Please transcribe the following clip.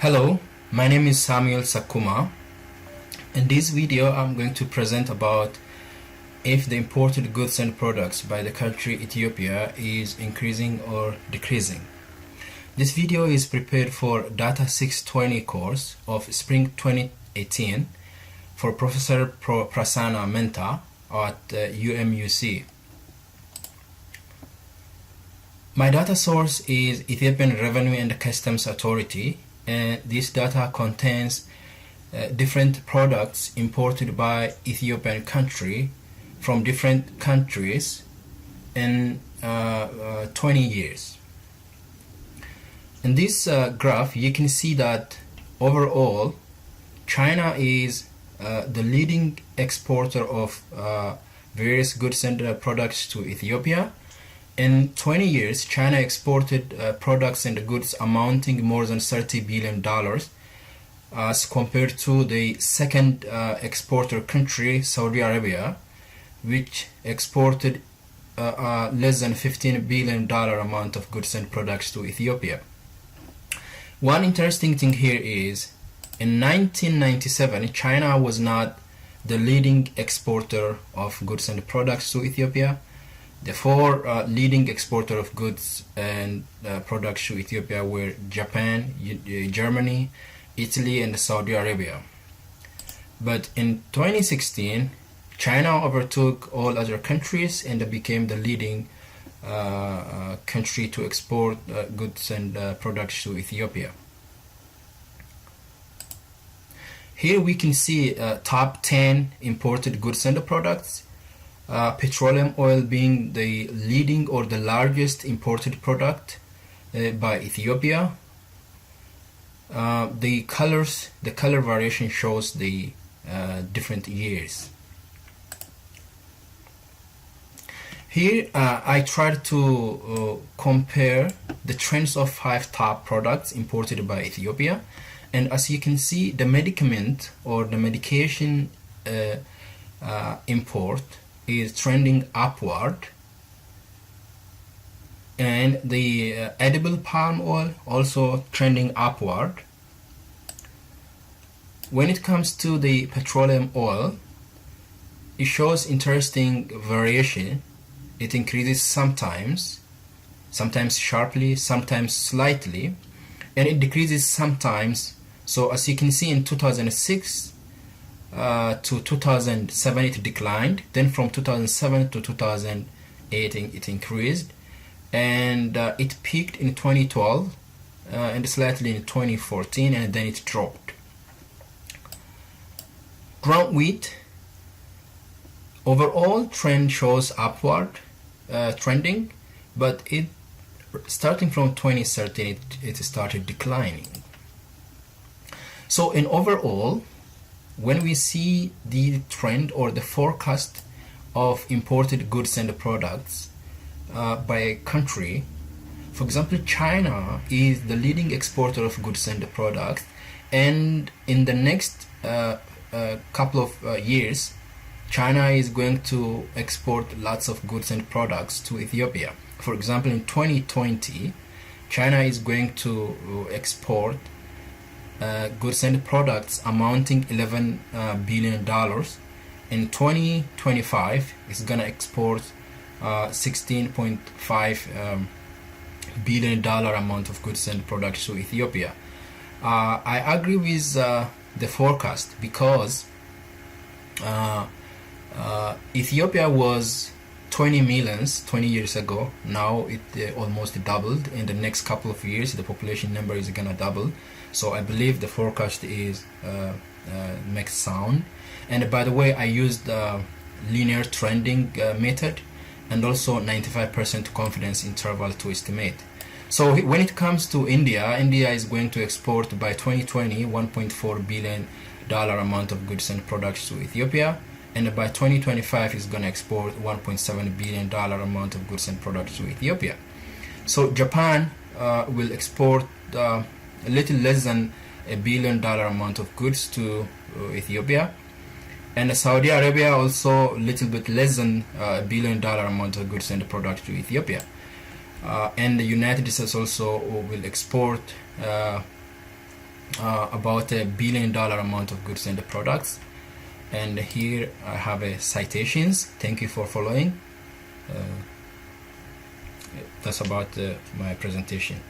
Hello, my name is Samuel Sakuma. In this video I'm going to present about if the imported goods and products by the country Ethiopia is increasing or decreasing. This video is prepared for Data 620 course of Spring 2018 for Professor Prasanna Menta at UMUC. My data source is Ethiopian Revenue and Customs Authority, and this data contains different products imported by Ethiopian country from different countries in 20 years. In this graph you can see that overall China is the leading exporter of various goods and products to Ethiopia. In 20 years, China exported products and goods amounting more than $30 billion as compared to the second exporter country, Saudi Arabia, which exported less than $15 billion amount of goods and products to Ethiopia. One interesting thing here is, in 1997, China was not the leading exporter of goods and products to Ethiopia. The four leading exporters of goods and products to Ethiopia were Japan, Germany, Italy, and Saudi Arabia. But in 2016, China overtook all other countries and became the leading country to export goods and products to Ethiopia. Here we can see top 10 imported goods and products. Petroleum oil being the leading or the largest imported product by Ethiopia. The color variation shows the different years. Here I tried to compare the trends of 5 top products imported by Ethiopia, and as you can see, the medicament or the medication import is trending upward, and the edible palm oil also trending upward. When it comes to the petroleum oil, it shows interesting variation. It increases sometimes sharply, sometimes slightly, and it decreases sometimes. So as you can see, in 2006 to 2007 it declined, then from 2007 to 2008 it increased, and it peaked in 2012 and slightly in 2014, and then it dropped. Ground wheat overall trend shows upward trending, but it starting from 2013 it started declining. So in overall, when we see the trend or the forecast of imported goods and products by a country, for example, China is the leading exporter of goods and products, and in the next couple of years, China is going to export lots of goods and products to Ethiopia. For example, in 2020, China is going to export goods and products amounting $11 billion. In 2025, it's gonna export $16.5 billion amount of goods and products to Ethiopia. I agree with the forecast because Ethiopia was 20 millions 20 years ago. Now it almost doubled. In the next couple of years, the population number is gonna double. So I believe the forecast is makes sound. And by the way, I used linear trending method and also 95% confidence interval to estimate. So when it comes to India is going to export by 2020 $1.4 billion amount of goods and products to Ethiopia, and by 2025 is going to export $1.7 billion amount of goods and products to Ethiopia. So Japan will export a little less than $1 billion amount of goods to Ethiopia, and Saudi Arabia also a little bit less than $1 billion amount of goods and products to Ethiopia. And the United States also will export about $1 billion amount of goods and products. And here I have citations. Thank you for following. That's about my presentation.